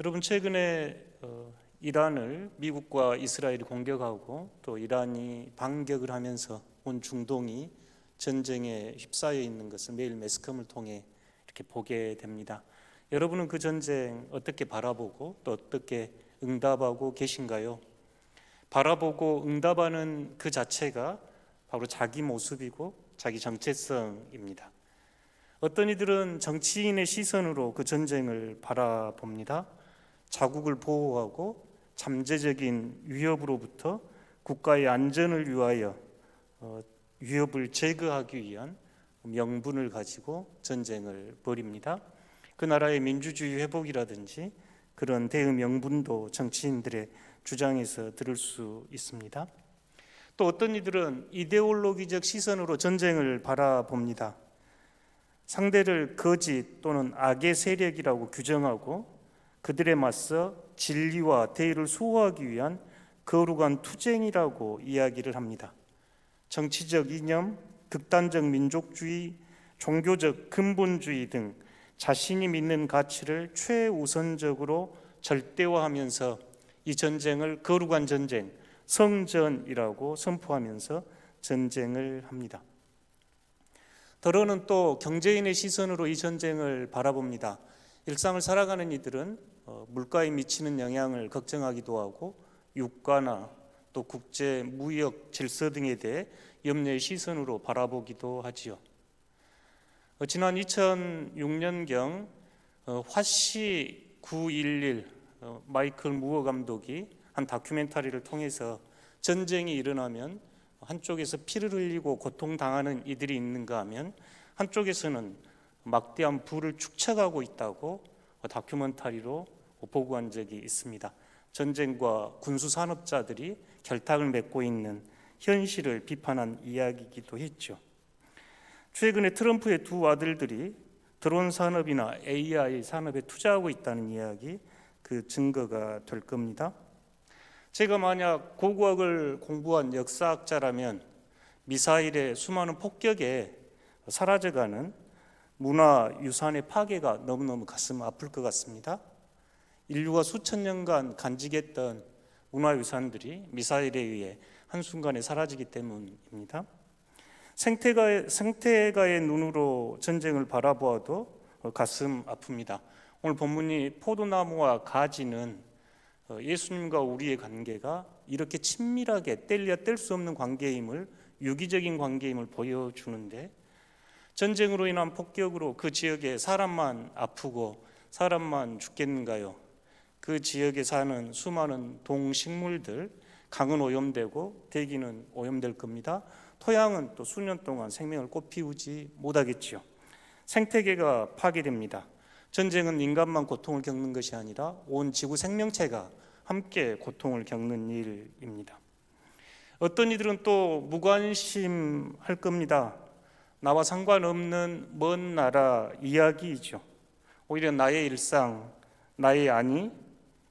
여러분, 최근에 이란을 미국과 이스라엘이 공격하고 또 이란이 반격을 하면서 온 중동이 전쟁에 휩싸여 있는 것을 매일 매스컴을 통해 이렇게 보게 됩니다. 여러분은 그 전쟁 어떻게 바라보고 또 어떻게 응답하고 계신가요? 바라보고 응답하는 그 자체가 바로 자기 모습이고 자기 정체성입니다. 어떤 이들은 정치인의 시선으로 그 전쟁을 바라봅니다. 자국을 보호하고 잠재적인 위협으로부터 국가의 안전을 위하여 위협을 제거하기 위한 명분을 가지고 전쟁을 벌입니다. 그 나라의 민주주의 회복이라든지 그런 대응 명분도 정치인들의 주장에서 들을 수 있습니다. 또 어떤 이들은 이데올로기적 시선으로 전쟁을 바라봅니다. 상대를 거짓 또는 악의 세력이라고 규정하고 그들에 맞서 진리와 대의를 수호하기 위한 거룩한 투쟁이라고 이야기를 합니다. 정치적 이념, 극단적 민족주의, 종교적 근본주의 등 자신이 믿는 가치를 최우선적으로 절대화하면서 이 전쟁을 거룩한 전쟁, 성전이라고 선포하면서 전쟁을 합니다. 더러는 또 경제인의 시선으로 이 전쟁을 바라봅니다. 일상을 살아가는 이들은 물가에 미치는 영향을 걱정하기도 하고 유가나 또 국제 무역 질서 등에 대해 염려의 시선으로 바라보기도 하지요. 지난 2006년경 화씨 9.11 마이클 무어 감독이 한 다큐멘터리를 통해서 전쟁이 일어나면 한쪽에서 피를 흘리고 고통당하는 이들이 있는가 하면 한쪽에서는 막대한 부를 축적하고 있다고 다큐멘터리로 보고한 적이 있습니다. 전쟁과 군수산업자들이 결탁을 맺고 있는 현실을 비판한 이야기이기도 했죠. 최근에 트럼프의 두 아들들이 드론 산업이나 AI 산업에 투자하고 있다는 이야기, 그 증거가 될 겁니다. 제가 만약 고고학을 공부한 역사학자라면 미사일의 수많은 폭격에 사라져가는 문화유산의 파괴가 너무너무 가슴 아플 것 같습니다. 인류가 수천 년간 간직했던 문화유산들이 미사일에 의해 한순간에 사라지기 때문입니다. 생태가의 눈으로 전쟁을 바라보아도 가슴 아픕니다. 오늘 본문이 포도나무와 가지는 예수님과 우리의 관계가 이렇게 친밀하게 뗄래야 뗄 수 없는 관계임을, 유기적인 관계임을 보여주는데, 전쟁으로 인한 폭격으로 그 지역에 사람만 아프고 사람만 죽겠는가요? 그 지역에 사는 수많은 동식물들, 강은 오염되고 대기는 오염될 겁니다. 토양은 또 수년 동안 생명을 꽃피우지 못하겠죠. 생태계가 파괴됩니다. 전쟁은 인간만 고통을 겪는 것이 아니라 온 지구 생명체가 함께 고통을 겪는 일입니다. 어떤 이들은 또 무관심할 겁니다. 나와 상관없는 먼 나라 이야기이죠. 오히려 나의 일상, 나의 안위,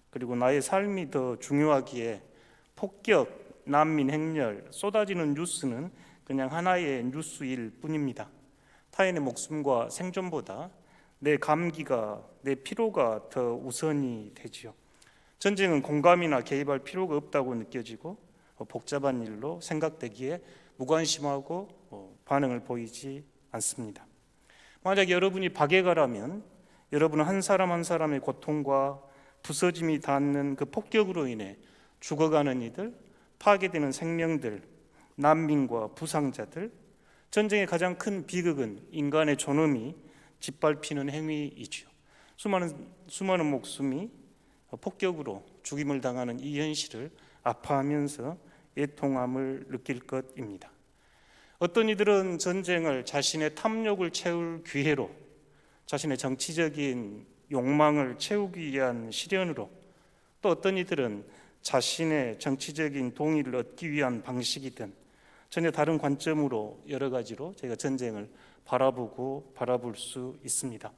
그리고 나의 삶이 더 중요하기에 폭격, 난민 행렬, 쏟아지는 뉴스는 그냥 하나의 뉴스일 뿐입니다. 타인의 목숨과 생존보다 내 감기가, 내 피로가 더 우선이 되지요. 전쟁은 공감이나 개입할 필요가 없다고 느껴지고 복잡한 일로 생각되기에 무관심하고 반응을 보이지 않습니다. 만약 여러분이 박애가라면 여러분은 한 사람 한 사람의 고통과 부서짐이 닿는 그 폭격으로 인해 죽어가는 이들, 파괴되는 생명들, 난민과 부상자들, 전쟁의 가장 큰 비극은 인간의 존엄이 짓밟히는 행위이죠. 수많은 목숨이 폭격으로 죽임을 당하는 이 현실을 아파하면서 애통함을 느낄 것입니다. 어떤 이들은 전쟁을 자신의 탐욕을 채울 기회로, 자신의 정치적인 욕망을 채우기 위한 시련으로, 또 어떤 이들은 자신의 정치적인 동의를 얻기 위한 방식이든 전혀 다른 관점으로 여러 가지로 저희가 전쟁을 바라볼 수 있습니다.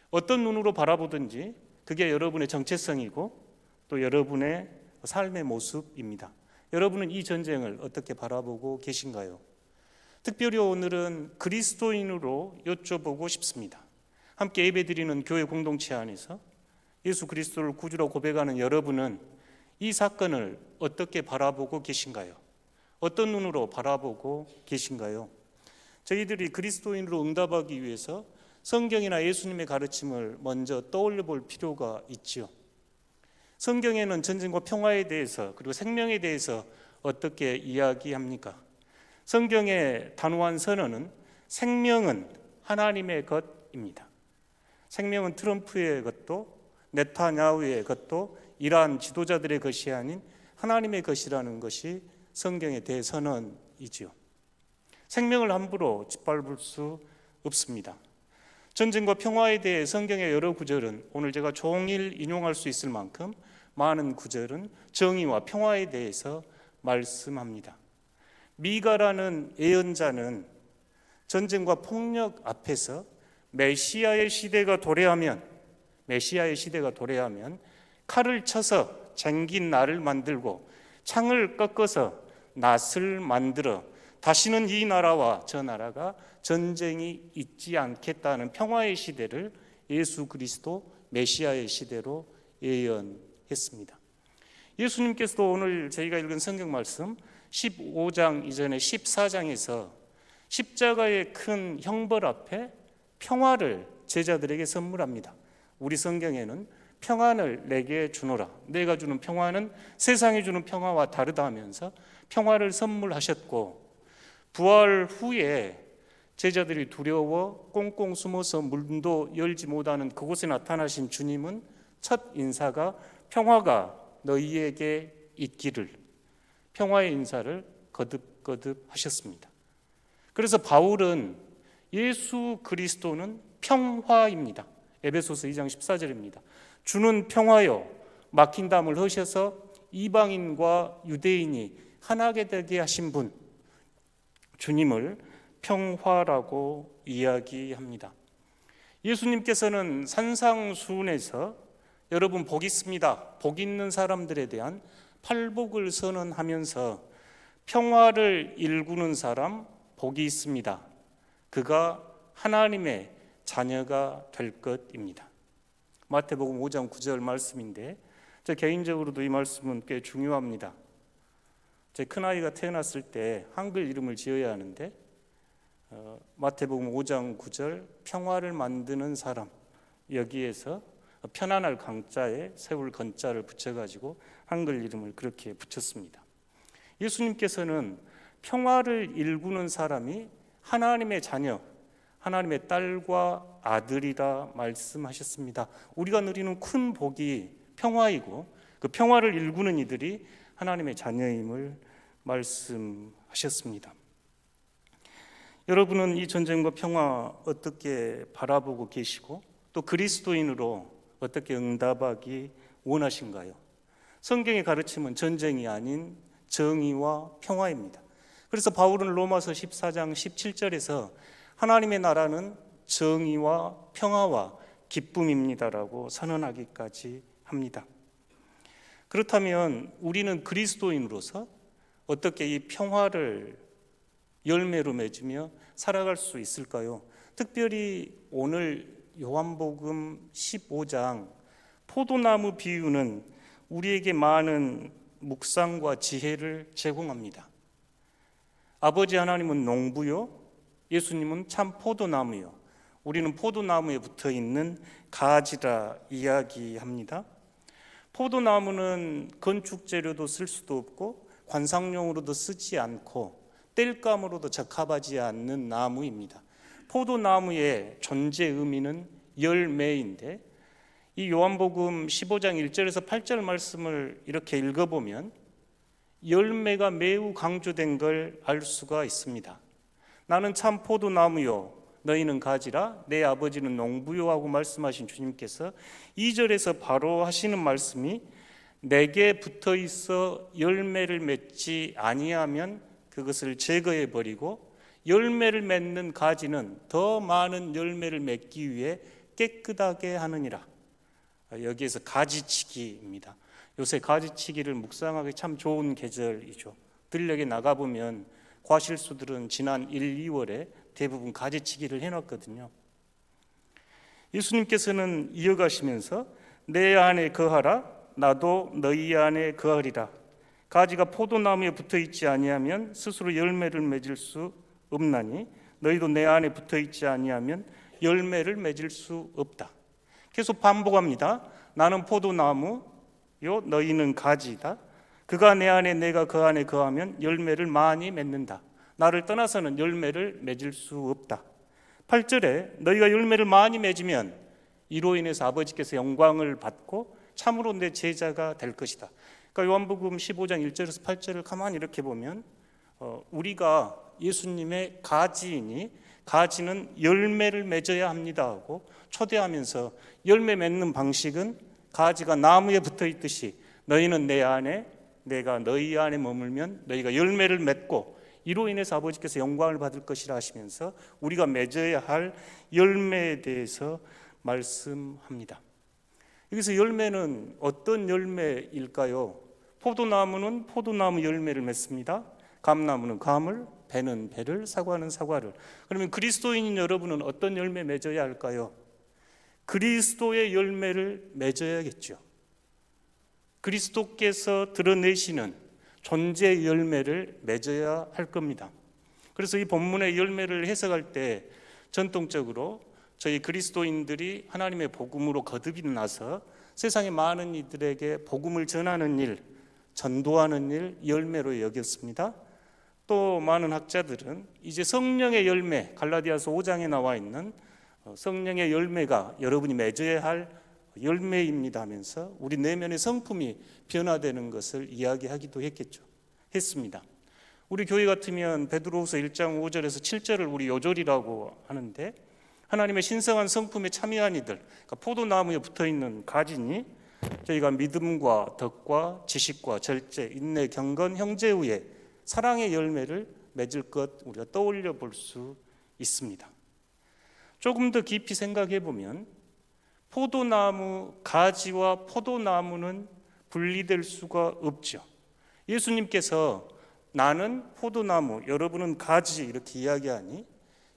어떤 눈으로 바라보든지 그게 여러분의 정체성이고 또 여러분의 삶의 모습입니다. 여러분은 이 전쟁을 어떻게 바라보고 계신가요? 특별히 오늘은 그리스도인으로 여쭤보고 싶습니다. 함께 예배드리는 교회 공동체 안에서 예수 그리스도를 구주로 고백하는 여러분은 이 사건을 어떻게 바라보고 계신가요? 어떤 눈으로 바라보고 계신가요? 저희들이 그리스도인으로 응답하기 위해서 성경이나 예수님의 가르침을 먼저 떠올려 볼 필요가 있지요. 성경에는 전쟁과 평화에 대해서 그리고 생명에 대해서 어떻게 이야기합니까? 성경의 단호한 선언은 생명은 하나님의 것입니다. 생명은 트럼프의 것도 네타냐후의 것도 이러한 지도자들의 것이 아닌 하나님의 것이라는 것이 성경의 대선언이지요. 생명을 함부로 짓밟을 수 없습니다. 전쟁과 평화에 대해 성경의 여러 구절은 오늘 제가 종일 인용할 수 있을 만큼 많은 구절은 정의와 평화에 대해서 말씀합니다. 미가라는 예언자는 전쟁과 폭력 앞에서 메시아의 시대가 도래하면 칼을 쳐서 쟁긴 나를 만들고 창을 꺾어서 낫을 만들어 다시는 이 나라와 저 나라가 전쟁이 있지 않겠다는 평화의 시대를 예수 그리스도 메시아의 시대로 예언했습니다. 예수님께서도 오늘 저희가 읽은 성경 말씀 15장 이전에 14장에서 십자가의 큰 형벌 앞에 평화를 제자들에게 선물합니다. 우리 성경에는 평안을 내게 주노라, 내가 주는 평화는 세상이 주는 평화와 다르다 하면서 평화를 선물하셨고, 부활 후에 제자들이 두려워 꽁꽁 숨어서 문도 열지 못하는 그곳에 나타나신 주님은 첫 인사가 평화가 너희에게 있기를, 평화의 인사를 거듭거듭 하셨습니다. 그래서 바울은 예수 그리스도는 평화입니다. 에베소서 2장 14절입니다. 주는 평화요 막힌 담을 허셔서 이방인과 유대인이 하나게 되게 하신 분, 주님을 평화라고 이야기합니다. 예수님께서는 산상수훈에서 여러분 복 있습니다, 복 있는 사람들에 대한 팔복을 선언하면서 평화를 일구는 사람 복이 있습니다, 그가 하나님의 자녀가 될 것입니다. 마태복음 5장 9절 말씀인데, 저 개인적으로도 이 말씀은 꽤 중요합니다. 제 큰아이가 태어났을 때 한글 이름을 지어야 하는데 마태복음 5장 9절 평화를 만드는 사람, 여기에서 편안할 강자에 세울 건자를 붙여가지고 한글 이름을 그렇게 붙였습니다. 예수님께서는 평화를 일구는 사람이 하나님의 자녀, 하나님의 딸과 아들이라 말씀하셨습니다. 우리가 누리는 큰 복이 평화이고 그 평화를 일구는 이들이 하나님의 자녀임을 말씀하셨습니다. 여러분은 이 전쟁과 평화 어떻게 바라보고 계시고 또 그리스도인으로 어떻게 응답하기 원하신가요? 성경의 가르침은 전쟁이 아닌 정의와 평화입니다. 그래서 바울은 로마서 14장 17절에서 하나님의 나라는 정의와 평화와 기쁨입니다라고 선언하기까지 합니다. 그렇다면 우리는 그리스도인으로서 어떻게 이 평화를 열매로 맺으며 살아갈 수 있을까요? 특별히 오늘 요한복음 15장 포도나무 비유는 우리에게 많은 묵상과 지혜를 제공합니다. 아버지 하나님은 농부요, 예수님은 참 포도나무요, 우리는 포도나무에 붙어있는 가지라 이야기합니다. 포도나무는 건축 재료도 쓸 수도 없고 관상용으로도 쓰지 않고 땔감으로도 적합하지 않는 나무입니다. 포도나무의 존재 의미는 열매인데, 이 요한복음 15장 1절에서 8절 말씀을 이렇게 읽어보면 열매가 매우 강조된 걸 알 수가 있습니다. 나는 참 포도나무요 너희는 가지라, 내 아버지는 농부요 하고 말씀하신 주님께서 2절에서 바로 하시는 말씀이 내게 붙어 있어 열매를 맺지 아니하면 그것을 제거해 버리고 열매를 맺는 가지는 더 많은 열매를 맺기 위해 깨끗하게 하느니라. 여기에서 가지치기입니다. 요새 가지치기를 묵상하기 참 좋은 계절이죠. 들녘에 나가보면 과실수들은 지난 1, 2월에 대부분 가지치기를 해놨거든요. 예수님께서는 이어가시면서 내 안에 거하라. 나도 너희 안에 거하리라. 가지가 포도나무에 붙어 있지 아니하면 스스로 열매를 맺을 수 없나니 너희도 내 안에 붙어 있지 아니하면 열매를 맺을 수 없다. 계속 반복합니다. 나는 포도나무요 너희는 가지다. 그가 내 안에 내가 그 안에 거하면 열매를 많이 맺는다. 나를 떠나서는 열매를 맺을 수 없다. 8절에 너희가 열매를 많이 맺으면 이로 인해서 아버지께서 영광을 받고 참으로 내 제자가 될 것이다. 그러니까 요한복음 15장 1절에서 8절을 가만히 이렇게 보면 우리가 예수님의 가지이니 가지는 열매를 맺어야 합니다 하고 초대하면서 열매 맺는 방식은 가지가 나무에 붙어 있듯이 너희는 내 안에 내가 너희 안에 머물면 너희가 열매를 맺고 이로 인해서 아버지께서 영광을 받을 것이라 하시면서 우리가 맺어야 할 열매에 대해서 말씀합니다. 여기서 열매는 어떤 열매일까요? 포도나무는 포도나무 열매를 맺습니다. 감나무는 감을, 배는 배를, 사과는 사과를. 그러면 그리스도인인 여러분은 어떤 열매 맺어야 할까요? 그리스도의 열매를 맺어야겠죠. 그리스도께서 드러내시는 존재의 열매를 맺어야 할 겁니다. 그래서 이 본문의 열매를 해석할 때 전통적으로 저희 그리스도인들이 하나님의 복음으로 거듭이 나서 세상의 많은 이들에게 복음을 전하는 일, 전도하는 일 열매로 여겼습니다. 또 많은 학자들은 이제 성령의 열매, 갈라디아서 5장에 나와 있는 성령의 열매가 여러분이 맺어야 할 열매입니다 하면서 우리 내면의 성품이 변화되는 것을 이야기하기도 했습니다. 우리 교회 같으면 베드로후서 1장 5절에서 7절을 우리 요절이라고 하는데 하나님의 신성한 성품에 참여한 이들, 그러니까 포도나무에 붙어있는 가지니 저희가 믿음과 덕과 지식과 절제, 인내, 경건, 형제우애, 사랑의 열매를 맺을 것 우리가 떠올려 볼 수 있습니다. 조금 더 깊이 생각해 보면 포도나무 가지와 포도나무는 분리될 수가 없죠. 예수님께서 나는 포도나무, 여러분은 가지 이렇게 이야기하니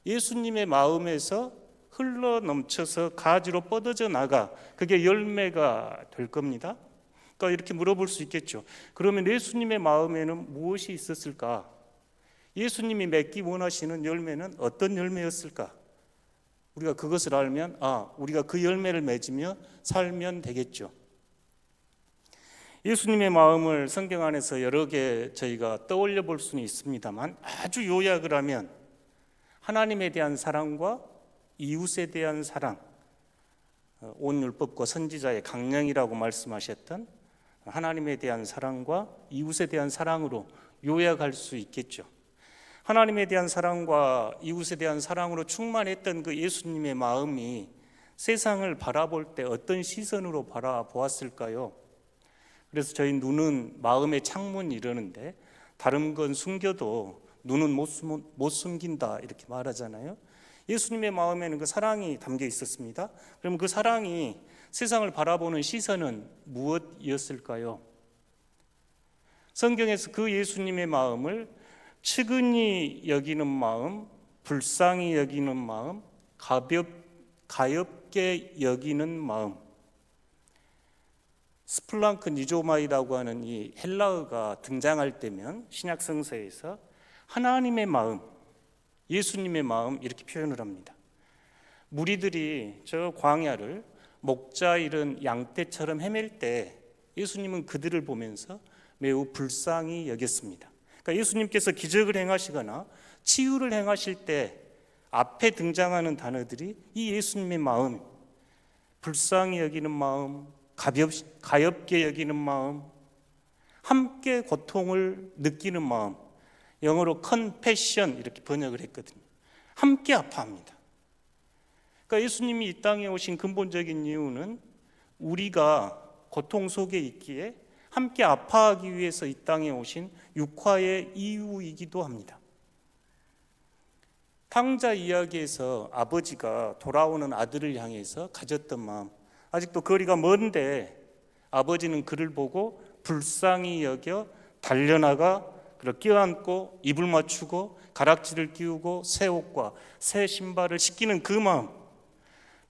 예수님의 마음에서 흘러 넘쳐서 가지로 뻗어져 나가 그게 열매가 될 겁니다. 그러니까 이렇게 물어볼 수 있겠죠. 그러면 예수님의 마음에는 무엇이 있었을까? 예수님이 맺기 원하시는 열매는 어떤 열매였을까? 우리가 그것을 알면 우리가 그 열매를 맺으며 살면 되겠죠. 예수님의 마음을 성경 안에서 여러 개 저희가 떠올려 볼 수는 있습니다만 아주 요약을 하면 하나님에 대한 사랑과 이웃에 대한 사랑, 온 율법과 선지자의 강령이라고 말씀하셨던 하나님에 대한 사랑과 이웃에 대한 사랑으로 요약할 수 있겠죠. 하나님에 대한 사랑과 이웃에 대한 사랑으로 충만했던 그 예수님의 마음이 세상을 바라볼 때 어떤 시선으로 바라보았을까요? 그래서 저희 눈은 마음의 창문 이러는데 다른 건 숨겨도 눈은 못 숨긴다 이렇게 말하잖아요. 예수님의 마음에는 그 사랑이 담겨 있었습니다. 그럼 그 사랑이 세상을 바라보는 시선은 무엇이었을까요? 성경에서 그 예수님의 마음을 측은히 여기는 마음, 불쌍히 여기는 마음, 가엽게 여기는 마음, 스플랑크 니조마이라고 하는 이 헬라어가 등장할 때면 신약 성서에서 하나님의 마음, 예수님의 마음 이렇게 표현을 합니다. 무리들이 저 광야를 목자 잃은 양떼처럼 헤맬 때 예수님은 그들을 보면서 매우 불쌍히 여겼습니다. 그러니까 예수님께서 기적을 행하시거나 치유를 행하실 때 앞에 등장하는 단어들이 이 예수님의 마음, 불쌍히 여기는 마음, 가엽게 여기는 마음, 함께 고통을 느끼는 마음, 영어로 compassion 이렇게 번역을 했거든요. 함께 아파합니다. 그러니까 예수님이 이 땅에 오신 근본적인 이유는 우리가 고통 속에 있기에 함께 아파하기 위해서 이 땅에 오신 육화의 이유이기도 합니다. 탕자 이야기에서 아버지가 돌아오는 아들을 향해서 가졌던 마음, 아직도 거리가 먼데 아버지는 그를 보고 불쌍히 여겨 달려나가 그를 껴안고 입을 맞추고 가락지를 끼우고 새 옷과 새 신발을 씻기는 그 마음,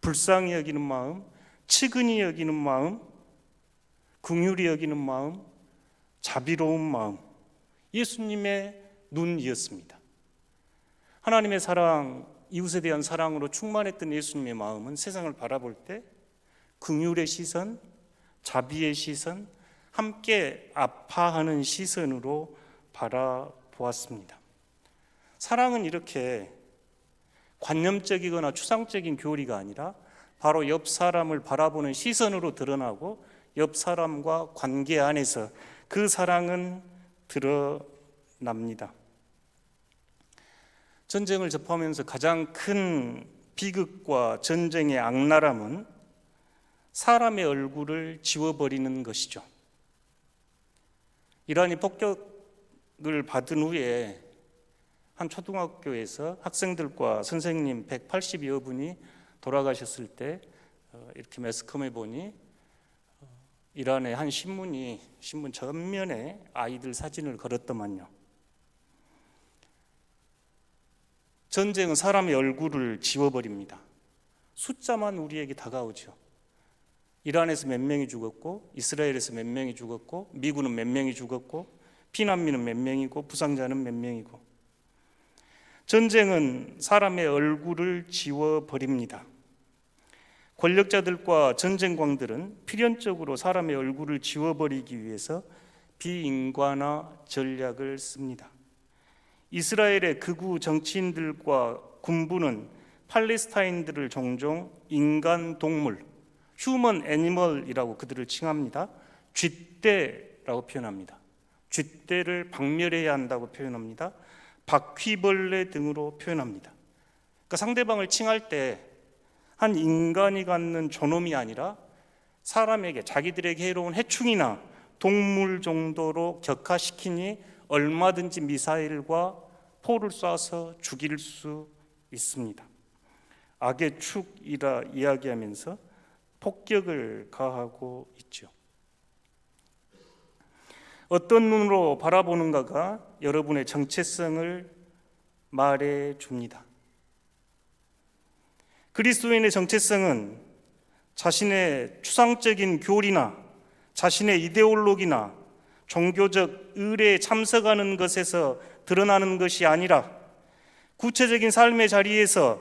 불쌍히 여기는 마음, 측은히 여기는 마음, 긍휼히 여기는 마음, 자비로운 마음, 예수님의 눈이었습니다. 하나님의 사랑, 이웃에 대한 사랑으로 충만했던 예수님의 마음은 세상을 바라볼 때 긍휼의 시선, 자비의 시선, 함께 아파하는 시선으로 바라보았습니다. 사랑은 이렇게 관념적이거나 추상적인 교리가 아니라 바로 옆 사람을 바라보는 시선으로 드러나고 옆 사람과 관계 안에서 그 사랑은 드러납니다. 전쟁을 접하면서 가장 큰 비극과 전쟁의 악랄함은 사람의 얼굴을 지워버리는 것이죠. 이란이 폭격을 받은 후에 한 초등학교에서 학생들과 선생님 180여 분이 돌아가셨을 때 이렇게 매스컴에 보니 이란의 한 신문이 신문 전면에 아이들 사진을 걸었더만요. 전쟁은 사람의 얼굴을 지워버립니다. 숫자만 우리에게 다가오죠. 이란에서 몇 명이 죽었고, 이스라엘에서 몇 명이 죽었고, 미군은 몇 명이 죽었고, 피난민은 몇 명이고, 부상자는 몇 명이고. 전쟁은 사람의 얼굴을 지워버립니다. 권력자들과 전쟁광들은 필연적으로 사람의 얼굴을 지워버리기 위해서 비인간화 전략을 씁니다. 이스라엘의 극우 정치인들과 군부는 팔레스타인들을 종종 인간 동물, 휴먼 애니멀이라고 그들을 칭합니다. 쥐떼라고 표현합니다. 쥐떼를 박멸해야 한다고 표현합니다. 바퀴벌레 등으로 표현합니다. 그러니까 상대방을 칭할 때 한 인간이 갖는 존엄이 아니라 사람에게, 자기들에게 해로운 해충이나 동물 정도로 격화시키니 얼마든지 미사일과 포를 쏴서 죽일 수 있습니다. 악의 축이라 이야기하면서 폭격을 가하고 있죠. 어떤 눈으로 바라보는가가 여러분의 정체성을 말해줍니다. 그리스도인의 정체성은 자신의 추상적인 교리나 자신의 이데올로기나 종교적 의례에 참석하는 것에서 드러나는 것이 아니라 구체적인 삶의 자리에서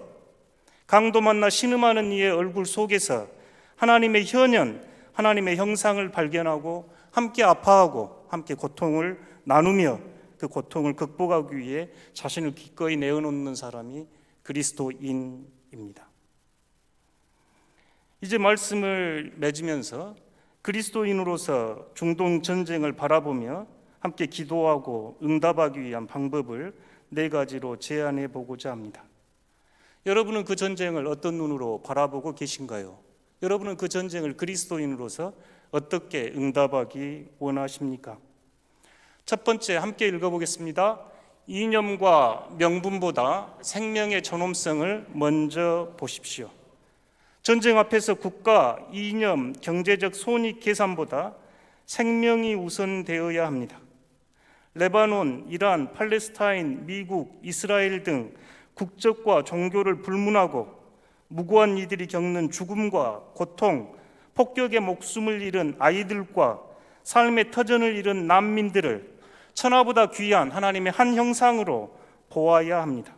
강도 만나 신음하는 이의 얼굴 속에서 하나님의 현현, 하나님의 형상을 발견하고 함께 아파하고 함께 고통을 나누며 그 고통을 극복하기 위해 자신을 기꺼이 내어놓는 사람이 그리스도인입니다. 이제 말씀을 맺으면서 그리스도인으로서 중동 전쟁을 바라보며 함께 기도하고 응답하기 위한 방법을 4가지로 제안해 보고자 합니다. 여러분은 그 전쟁을 어떤 눈으로 바라보고 계신가요? 여러분은 그 전쟁을 그리스도인으로서 어떻게 응답하기 원하십니까? 첫 번째, 함께 읽어보겠습니다. 이념과 명분보다 생명의 존엄성을 먼저 보십시오. 전쟁 앞에서 국가, 이념, 경제적 손익 계산보다 생명이 우선되어야 합니다. 레바논, 이란, 팔레스타인, 미국, 이스라엘 등 국적과 종교를 불문하고 무고한 이들이 겪는 죽음과 고통, 폭격에 목숨을 잃은 아이들과 삶의 터전을 잃은 난민들을 천하보다 귀한 하나님의 한 형상으로 보아야 합니다.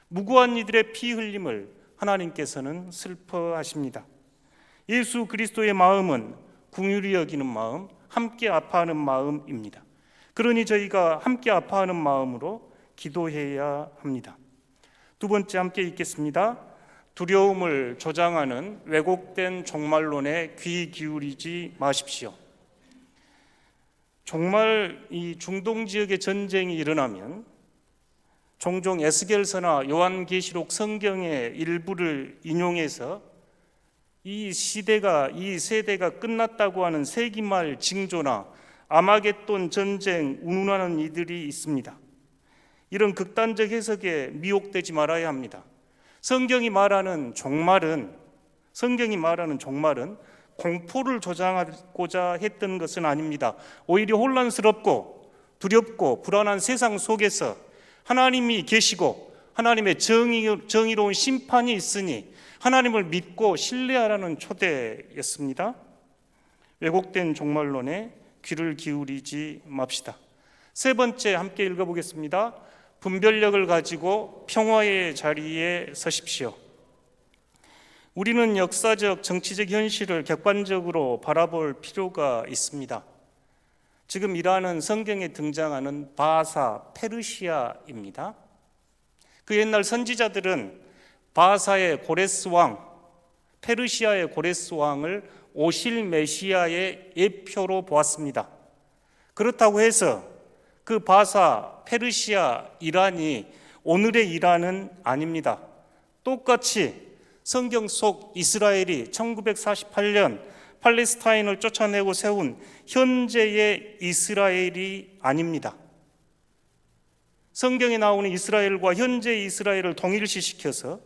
무고한 이들의 피 흘림을 하나님께서는 슬퍼하십니다. 예수 그리스도의 마음은 긍휼히 여기는 마음, 함께 아파하는 마음입니다. 그러니 저희가 함께 아파하는 마음으로 기도해야 합니다. 두 번째, 함께 읽겠습니다. 두려움을 조장하는 왜곡된 종말론에 귀 기울이지 마십시오. 정말 이 중동 지역의 전쟁이 일어나면 종종 에스겔서나 요한계시록 성경의 일부를 인용해서 이 세대가 끝났다고 하는 세기말 징조나 아마겟돈 전쟁 운운하는 이들이 있습니다. 이런 극단적 해석에 미혹되지 말아야 합니다. 성경이 말하는 종말은 공포를 조장하고자 했던 것은 아닙니다. 오히려 혼란스럽고 두렵고 불안한 세상 속에서 하나님이 계시고 하나님의 정의로운 심판이 있으니 하나님을 믿고 신뢰하라는 초대였습니다. 왜곡된 종말론에 귀를 기울이지 맙시다. 세 번째 함께 읽어보겠습니다. 분별력을 가지고 평화의 자리에 서십시오. 우리는 역사적, 정치적 현실을 객관적으로 바라볼 필요가 있습니다. 지금 이란은 성경에 등장하는 바사, 페르시아입니다. 그 옛날 선지자들은 바사의 고레스 왕, 페르시아의 고레스 왕을 오실 메시아의 예표로 보았습니다. 그렇다고 해서 그 바사, 페르시아, 이란이 오늘의 이란은 아닙니다. 똑같이 성경 속 이스라엘이 1948년 팔레스타인을 쫓아내고 세운 현재의 이스라엘이 아닙니다. 성경에 나오는 이스라엘과 현재의 이스라엘을 동일시시켜서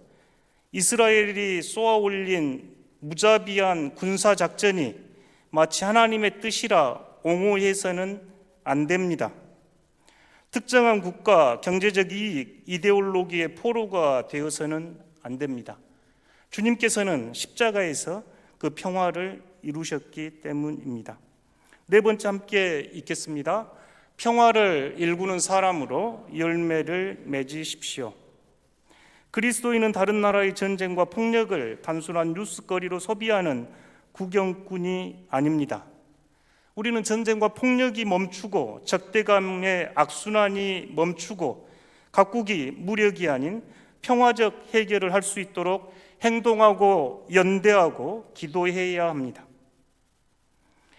이스라엘이 쏘아올린 무자비한 군사작전이 마치 하나님의 뜻이라 옹호해서는 안 됩니다. 특정한 국가, 경제적 이익, 이데올로기의 포로가 되어서는 안 됩니다. 주님께서는 십자가에서 그 평화를 이루셨기 때문입니다. 네 번째 함께 읽겠습니다. 평화를 일구는 사람으로 열매를 맺으십시오. 그리스도인은 다른 나라의 전쟁과 폭력을 단순한 뉴스거리로 소비하는 구경꾼이 아닙니다. 우리는 전쟁과 폭력이 멈추고 적대감의 악순환이 멈추고 각국이 무력이 아닌 평화적 해결을 할 수 있도록 행동하고 연대하고 기도해야 합니다.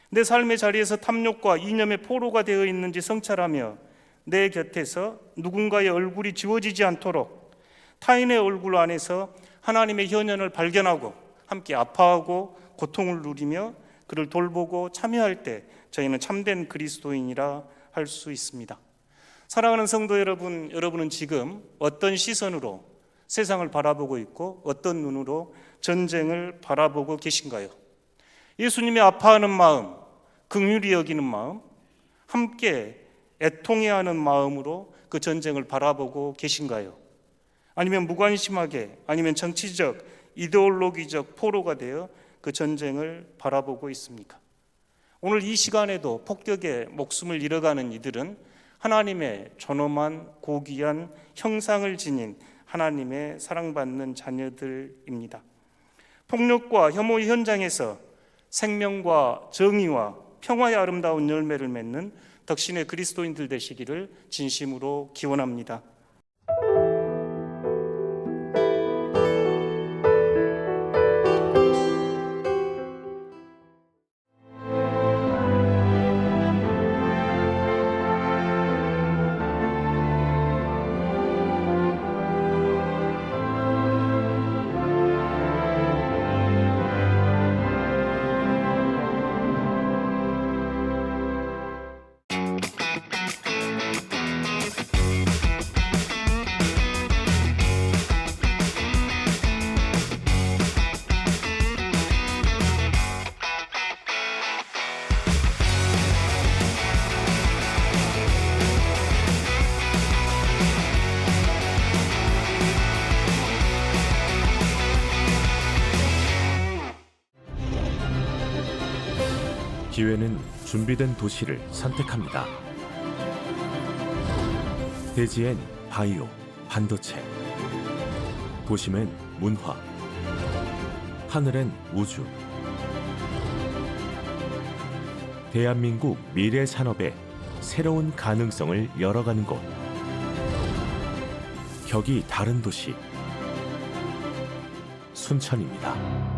내 삶의 자리에서 탐욕과 이념의 포로가 되어 있는지 성찰하며 내 곁에서 누군가의 얼굴이 지워지지 않도록 타인의 얼굴 안에서 하나님의 현현을 발견하고 함께 아파하고 고통을 누리며 그를 돌보고 참여할 때 저희는 참된 그리스도인이라 할 수 있습니다. 사랑하는 성도 여러분, 여러분은 지금 어떤 시선으로 세상을 바라보고 있고 어떤 눈으로 전쟁을 바라보고 계신가요? 예수님이 아파하는 마음, 긍휼히 여기는 마음, 함께 애통해야 하는 마음으로 그 전쟁을 바라보고 계신가요? 아니면 무관심하게, 아니면 정치적, 이데올로기적 포로가 되어 그 전쟁을 바라보고 있습니까? 오늘 이 시간에도 폭격에 목숨을 잃어가는 이들은 하나님의 존엄한 고귀한 형상을 지닌 하나님의 사랑받는 자녀들입니다. 폭력과 혐오의 현장에서 생명과 정의와 평화의 아름다운 열매를 맺는 덕신의 그리스도인들 되시기를 진심으로 기원합니다. 기회는 준비된 도시를 선택합니다. 대지엔 바이오, 반도체, 도심엔 문화, 하늘엔 우주. 대한민국 미래 산업의 새로운 가능성을 열어가는 곳. 격이 다른 도시, 순천입니다.